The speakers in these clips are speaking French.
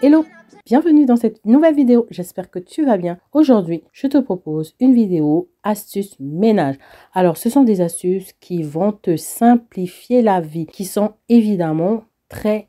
Hello, bienvenue dans cette nouvelle vidéo, j'espère que tu vas bien. Aujourd'hui, je te propose une vidéo astuces ménage. Alors, ce sont des astuces qui vont te simplifier la vie, qui sont évidemment très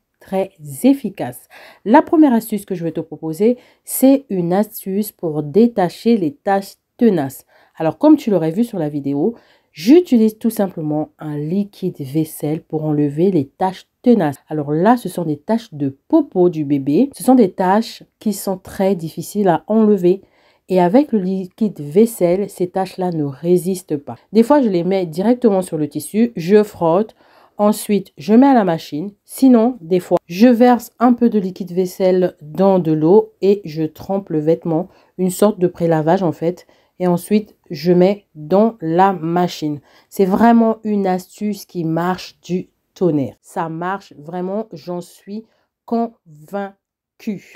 efficaces. La première astuce que je vais te proposer, c'est une astuce pour détacher les taches tenaces. Alors, comme tu l'aurais vu sur la vidéo, j'utilise tout simplement un liquide vaisselle pour enlever les taches tenaces. Alors là, ce sont des taches de popo du bébé. Ce sont des taches qui sont très difficiles à enlever. Et avec le liquide vaisselle, ces taches-là ne résistent pas. Des fois, je les mets directement sur le tissu, je frotte. Ensuite, je mets à la machine. Sinon, des fois, je verse un peu de liquide vaisselle dans de l'eau et je trempe le vêtement. Une sorte de pré-lavage en fait. Et ensuite, je mets dans la machine. C'est vraiment une astuce qui marche du tonnerre. Ça marche vraiment, j'en suis convaincue.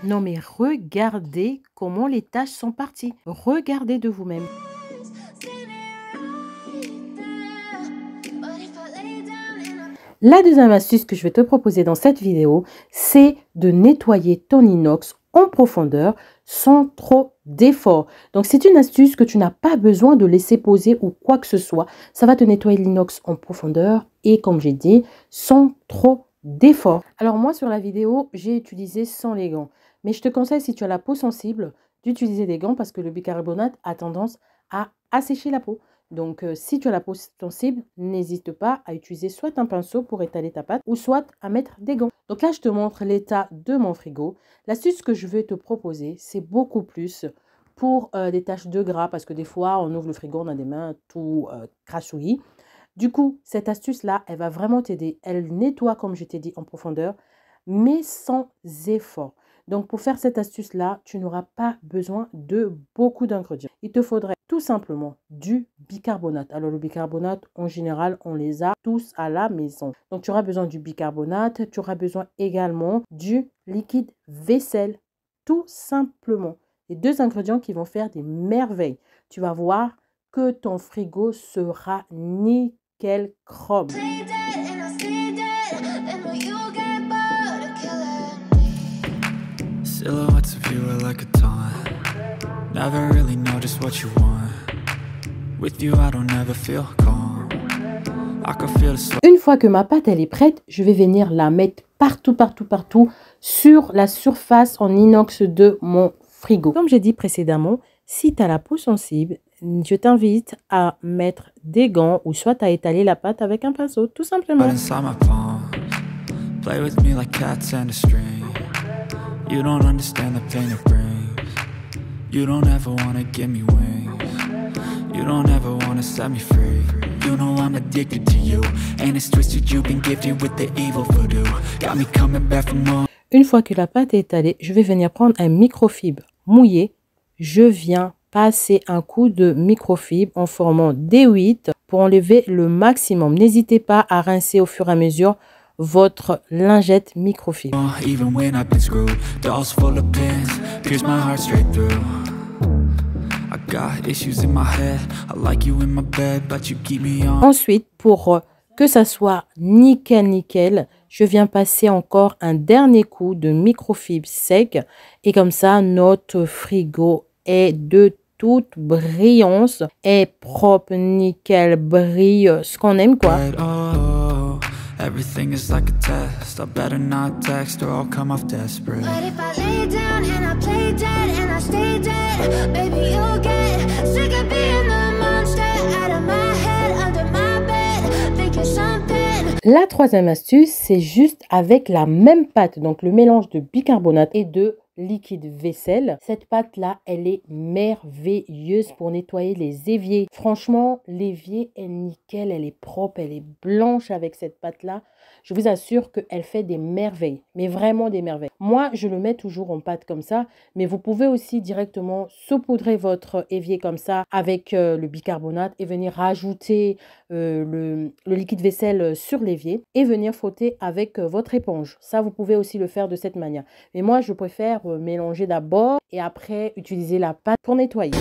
Non mais regardez comment les taches sont parties. Regardez de vous-même. La deuxième astuce que je vais te proposer dans cette vidéo, c'est de nettoyer ton inox en profondeur sans trop d'effort. Donc, c'est une astuce que tu n'as pas besoin de laisser poser ou quoi que ce soit. Ça va te nettoyer l'inox en profondeur et, comme j'ai dit, sans trop d'effort. Alors, moi, sur la vidéo, j'ai utilisé sans les gants. Mais je te conseille, si tu as la peau sensible, d'utiliser des gants parce que le bicarbonate a tendance à assécher la peau. Donc, si tu as la peau sensible, n'hésite pas à utiliser soit un pinceau pour étaler ta pâte ou soit à mettre des gants. Donc là, je te montre l'état de mon frigo. L'astuce que je vais te proposer, c'est beaucoup plus pour des taches de gras parce que des fois, on ouvre le frigo, on a des mains tout crachouillis. Du coup, cette astuce-là, elle va vraiment t'aider. Elle nettoie, comme je t'ai dit, en profondeur, mais sans effort. Donc, pour faire cette astuce-là, tu n'auras pas besoin de beaucoup d'ingrédients. Il te faudrait tout simplement du bicarbonate. Alors, le bicarbonate, en général, on les a tous à la maison. Donc, tu auras besoin du bicarbonate. Tu auras besoin également du liquide vaisselle. Tout simplement. Les deux ingrédients qui vont faire des merveilles. Tu vas voir que ton frigo sera nickel chrome. Silhouettes of you are like a taunt. Never really know just what you want. With you I don't ever feel calm. I can feel the... Une fois que ma pâte elle est prête, je vais venir la mettre partout sur la surface en inox de mon frigo. Comme j'ai dit précédemment, si tu as la peau sensible, je t'invite à mettre des gants ou soit à étaler la pâte avec un pinceau, tout simplement. Play with me like cats and a string. You don't understand the pain it brings. You don't ever wanna give me wings. You don't ever wanna set me free. You know I'm addicted to you. And it's twisted, you've been gifted with the evil voodoo. Got me coming back for more. Une fois que la pâte est étalée, je vais venir prendre un microfibre mouillé. Je viens passer un coup de microfibre en formant D8 pour enlever le maximum. N'hésitez pas à rincer au fur et à mesure votre lingette microfibre. Ensuite, pour que ça soit nickel, je viens passer encore un dernier coup de microfibre sec et comme ça, notre frigo est de toute brillance, est propre, nickel, brille, ce qu'on aime quoi. Everything is like a test. I better not text or I'll come off desperate. But if I lay down and I play dead and I stay dead, baby you'll get sick of being the monster out of my head, under my bed, thinking something. La troisième astuce, c'est juste avec la même pâte, donc le mélange de bicarbonate et de liquide vaisselle. Cette pâte-là, elle est merveilleuse pour nettoyer les éviers. Franchement, l'évier est nickel, elle est propre, elle est blanche avec cette pâte-là. Je vous assure qu'elle fait des merveilles, mais vraiment des merveilles. Moi, je le mets toujours en pâte comme ça, mais vous pouvez aussi directement saupoudrer votre évier comme ça avec le bicarbonate et venir rajouter le liquide vaisselle sur l'évier et venir frotter avec votre éponge. Ça, vous pouvez aussi le faire de cette manière. Mais moi, je préfère faire mélanger d'abord et après utiliser la pâte pour nettoyer.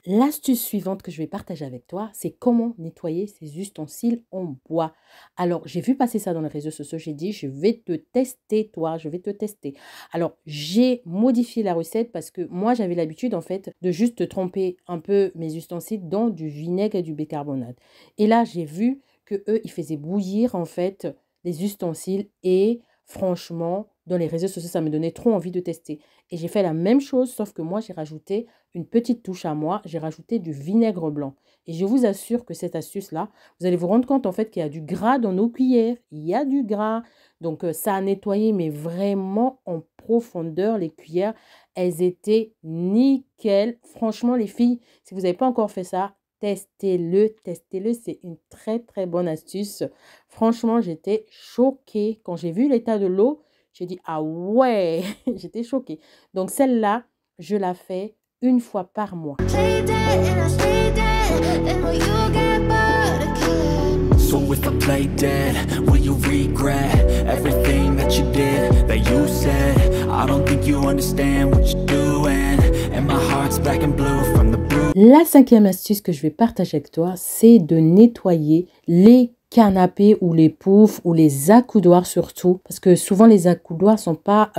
L'astuce suivante que je vais partager avec toi, c'est comment nettoyer ces ustensiles en bois. Alors, j'ai vu passer ça dans les réseaux sociaux, j'ai dit, je vais te tester, toi, je vais te tester. Alors, j'ai modifié la recette parce que moi, j'avais l'habitude, en fait, de juste tremper un peu mes ustensiles dans du vinaigre et du bicarbonate. Et là, j'ai vu que eux, ils faisaient bouillir, en fait, les ustensiles et franchement, dans les réseaux sociaux, ça me donnait trop envie de tester. Et j'ai fait la même chose, sauf que moi, j'ai rajouté une petite touche à moi, j'ai rajouté du vinaigre blanc. Et je vous assure que cette astuce-là, vous allez vous rendre compte en fait qu'il y a du gras dans nos cuillères. Il y a du gras. Donc, ça a nettoyé, mais vraiment en profondeur, les cuillères. Elles étaient nickel. Franchement, les filles, si vous n'avez pas encore fait ça, testez-le, testez-le. C'est une très, très bonne astuce. Franchement, j'étais choquée. Quand j'ai vu l'état de l'eau, j'ai dit, ah ouais, j'étais choquée. Donc, celle-là, je la fais une fois par mois. So if I play dead, will you regret everything that you did, that you said? I don't think you understand what you're doing, and my heart's black and blue from the bruise. La cinquième astuce que je vais partager avec toi, c'est de nettoyer les canapés ou les poufs ou les accoudoirs surtout, parce que souvent les accoudoirs sont pas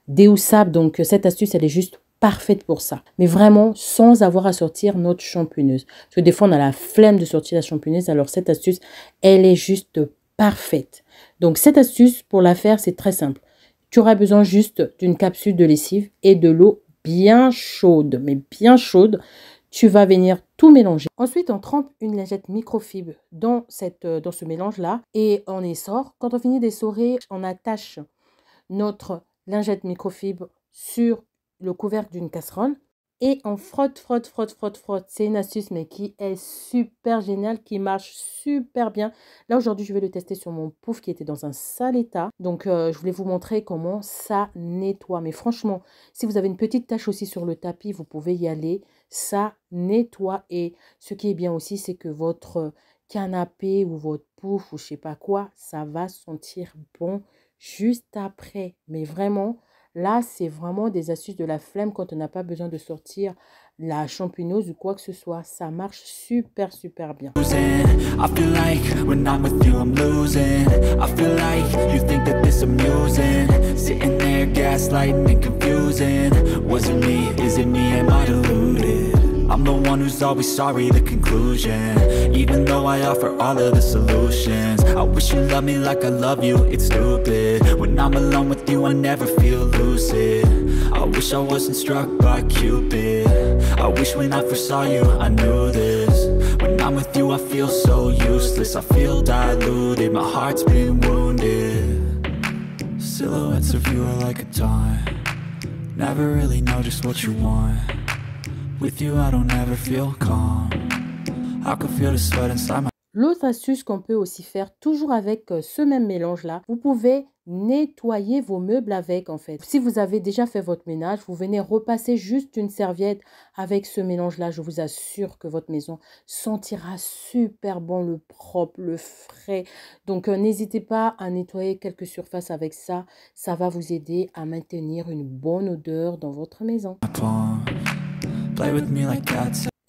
déhoussables, donc cette astuce elle est juste parfaite pour ça. Mais vraiment, sans avoir à sortir notre champigneuse. Parce que des fois, on a la flemme de sortir la champigneuse. Alors, cette astuce, elle est juste parfaite. Donc, cette astuce, pour la faire, c'est très simple. Tu auras besoin juste d'une capsule de lessive et de l'eau bien chaude. Mais bien chaude. Tu vas venir tout mélanger. Ensuite, on trempe une lingette microfibre dans ce mélange-là. Et on essore. Quand on finit d'essorer, on attache notre lingette microfibre sur le couvercle d'une casserole et on frotte, frotte, frotte, frotte, frotte. C'est une astuce mais qui est super géniale, qui marche super bien. Là aujourd'hui je vais le tester sur mon pouf qui était dans un sale état. Donc je voulais vous montrer comment ça nettoie. Mais franchement, si vous avez une petite tache aussi sur le tapis, vous pouvez y aller. Ça nettoie et ce qui est bien aussi, c'est que votre canapé ou votre pouf ou je sais pas quoi, ça va sentir bon juste après. Mais vraiment, là, c'est vraiment des astuces de la flemme quand on n'a pas besoin de sortir la champigneuse ou quoi que ce soit. Ça marche super, super bien. I feel like when I'm with you, I'm losing. I feel like you think that this amusing. Sitting there gaslighting and confusing. Was it me? Is it me? Am I deluded? I'm the one who's always sorry, the conclusion. Even though I offer all of the solutions, I wish you loved me like I love you, it's stupid. When I'm alone with you, I never feel lucid. I wish I wasn't struck by Cupid. I wish when I first saw you, I knew this. When I'm with you, I feel so useless. I feel diluted, my heart's been wounded. Silhouettes of you are like a taunt. Never really know just what you want. With you, I don't ever feel calm. I can feel the sweat inside my... L'autre astuce qu'on peut aussi faire, toujours avec ce même mélange-là, vous pouvez nettoyer vos meubles avec en fait. Si vous avez déjà fait votre ménage, vous venez repasser juste une serviette avec ce mélange-là. Je vous assure que votre maison sentira super bon, le propre, le frais. Donc n'hésitez pas à nettoyer quelques surfaces avec ça. Ça va vous aider à maintenir une bonne odeur dans votre maison.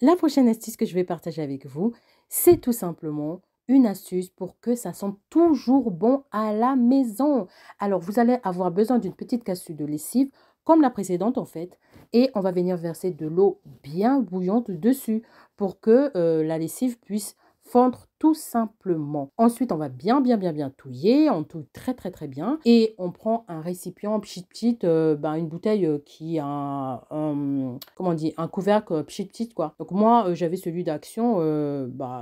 La prochaine astuce que je vais partager avec vous, c'est tout simplement une astuce pour que ça sente toujours bon à la maison. Alors, vous allez avoir besoin d'une petite capsule de lessive, comme la précédente en fait, et on va venir verser de l'eau bien bouillante dessus pour que la lessive puisse fondre tout simplement. Ensuite, on va bien touiller, on touille très très bien et on prend un récipient petit, une bouteille qui a comment on dit, un couvercle petit quoi. Donc moi, j'avais celui d'Action,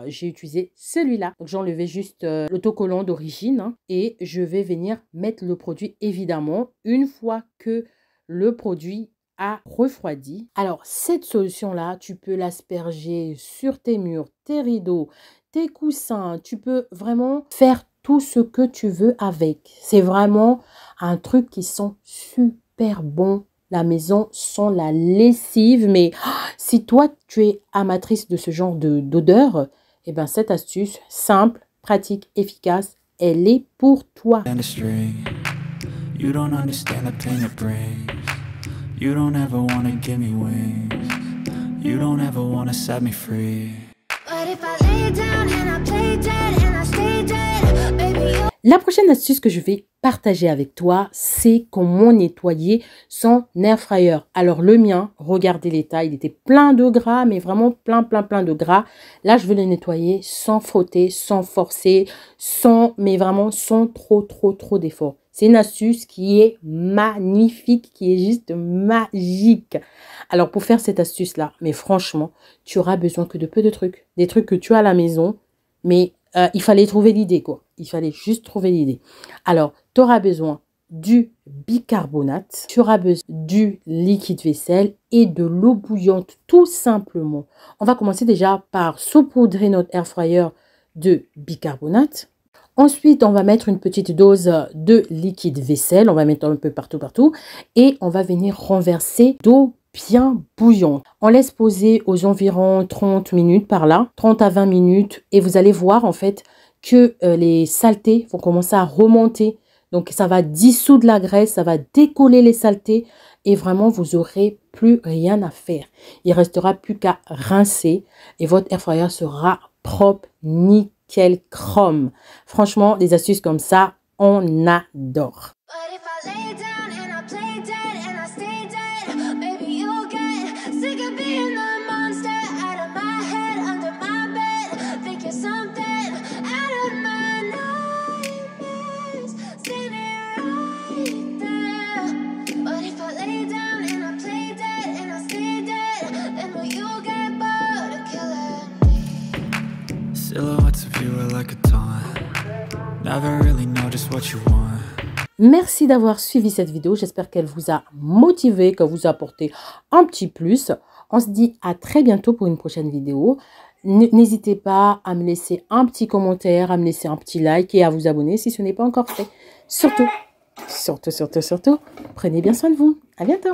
j'ai utilisé celui-là. Donc j'enlevais juste l'autocollant d'origine hein, et je vais venir mettre le produit évidemment une fois que le produit a refroidi. Alors, cette solution-là, tu peux l'asperger sur tes murs, tes rideaux, tes coussins. Tu peux vraiment faire tout ce que tu veux avec. C'est vraiment un truc qui sent super bon. La maison sent la lessive. Mais si toi, tu es amatrice de ce genre d'odeur, eh ben, cette astuce simple, pratique, efficace, elle est pour toi. You don't understand the pain it brings. You don't ever wanna give me wings. You don't ever wanna set me free. But if I lay down and I play dead and I stay dead, baby, you... La prochaine astuce que je vais partager avec toi, c'est comment nettoyer son air fryer. Alors le mien, regardez l'état, il était plein de gras, mais vraiment plein de gras. Là, je veux le nettoyer sans frotter, sans forcer, mais vraiment sans trop d'efforts. C'est une astuce qui est magnifique, qui est juste magique. Alors pour faire cette astuce-là, mais franchement, tu auras besoin que de peu de trucs. Des trucs que tu as à la maison, mais il fallait trouver l'idée, quoi. Il fallait juste trouver l'idée. Alors, tu auras besoin du bicarbonate, tu auras besoin du liquide vaisselle et de l'eau bouillante, tout simplement. On va commencer déjà par saupoudrer notre air fryer de bicarbonate. Ensuite, on va mettre une petite dose de liquide vaisselle. On va mettre un peu partout. Et on va venir renverser d'eau bien bouillante. On laisse poser aux environs 30 minutes par là, 30 à 20 minutes. Et vous allez voir en fait que les saletés vont commencer à remonter. Donc, ça va dissoudre la graisse, ça va décoller les saletés. Et vraiment, vous n'aurez plus rien à faire. Il ne restera plus qu'à rincer. Et votre air fryer sera propre, nickel, chrome. Franchement, des astuces comme ça, on adore. Merci d'avoir suivi cette vidéo. J'espère qu'elle vous a motivé, qu'elle vous a apporté un petit plus. On se dit à très bientôt pour une prochaine vidéo. N'hésitez pas à me laisser un petit commentaire, à me laisser un petit like et à vous abonner si ce n'est pas encore fait. Surtout, prenez bien soin de vous. À bientôt.